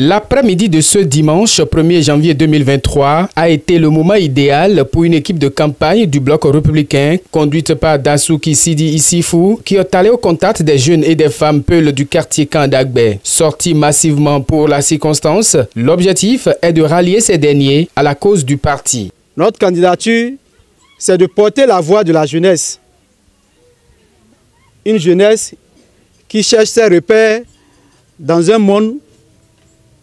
L'après-midi de ce dimanche 1er janvier 2023 a été le moment idéal pour une équipe de campagne du Bloc républicain conduite par Dassouki Sidi Issifou qui est allé au contact des jeunes et des femmes peules du quartier Kandagbe. Sortis massivement pour la circonstance, l'objectif est de rallier ces derniers à la cause du parti. Notre candidature, c'est de porter la voix de la jeunesse. Une jeunesse qui cherche ses repères dans un monde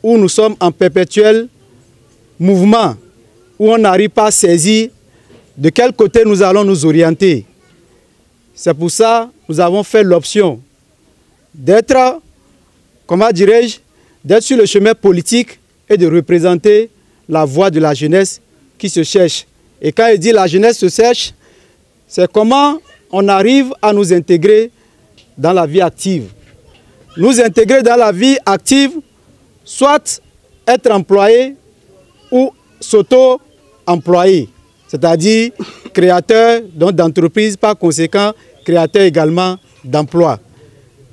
où nous sommes en perpétuel mouvement, où on n'arrive pas à saisir de quel côté nous allons nous orienter. C'est pour ça que nous avons fait l'option d'être, comment dirais-je, d'être sur le chemin politique et de représenter la voix de la jeunesse qui se cherche. Et quand il dit la jeunesse se cherche, c'est comment on arrive à nous intégrer dans la vie active. Nous intégrer dans la vie active, soit être employé ou s'auto-employer, c'est-à-dire créateur d'entreprise, par conséquent créateur également d'emploi.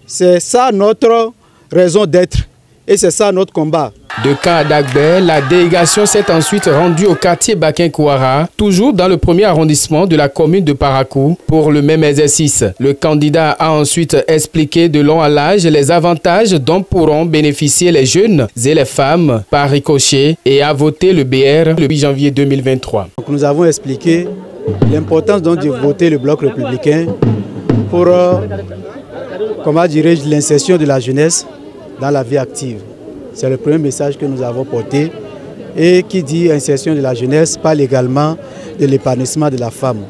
C'est ça notre raison d'être et c'est ça notre combat. De Kandagbe, la délégation s'est ensuite rendue au quartier Bakin-Kouara, toujours dans le premier arrondissement de la commune de Parakou, pour le même exercice. Le candidat a ensuite expliqué de long à large les avantages dont pourront bénéficier les jeunes et les femmes par ricochet et a voté le BR le 8 janvier 2023. Donc nous avons expliqué l'importance de voter le Bloc républicain pour, comment dirais-je, l'insertion de la jeunesse dans la vie active. C'est le premier message que nous avons porté et qui dit insertion de la jeunesse parle également de l'épanouissement de la femme.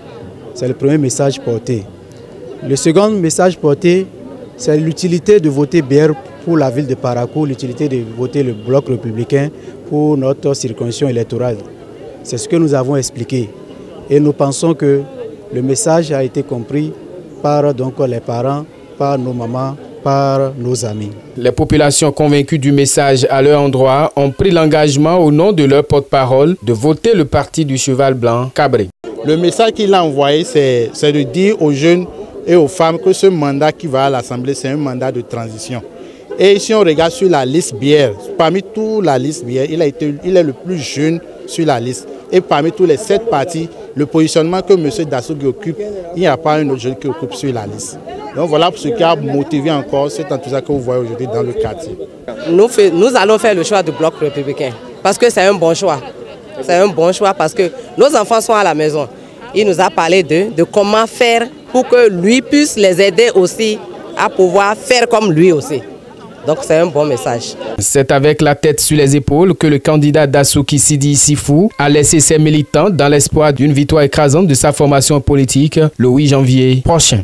C'est le premier message porté. Le second message porté, c'est l'utilité de voter BR pour la ville de Parakou, l'utilité de voter le Bloc républicain pour notre circonscription électorale. C'est ce que nous avons expliqué. Et nous pensons que le message a été compris par donc, les parents, par nos mamans, par nos amis. Les populations convaincues du message à leur endroit ont pris l'engagement au nom de leur porte-parole de voter le parti du cheval blanc, Cabré. Le message qu'il a envoyé, c'est de dire aux jeunes et aux femmes que ce mandat qui va à l'Assemblée, c'est un mandat de transition. Et si on regarde sur la liste BR, parmi toute la liste BR, il est le plus jeune sur la liste. Et parmi tous les 7 partis, le positionnement que M. Dassouki occupe, il n'y a pas un autre jeune qui occupe sur la liste. Donc voilà ce qui a motivé encore cet enthousiasme que vous voyez aujourd'hui dans le quartier. Nous allons faire le choix du Bloc républicain parce que c'est un bon choix. C'est un bon choix parce que nos enfants sont à la maison. Il nous a parlé de comment faire pour que lui puisse les aider aussi à pouvoir faire comme lui aussi. Donc c'est un bon message. C'est avec la tête sur les épaules que le candidat Dassouki Sidi Issifou a laissé ses militants dans l'espoir d'une victoire écrasante de sa formation politique le 8 janvier prochain.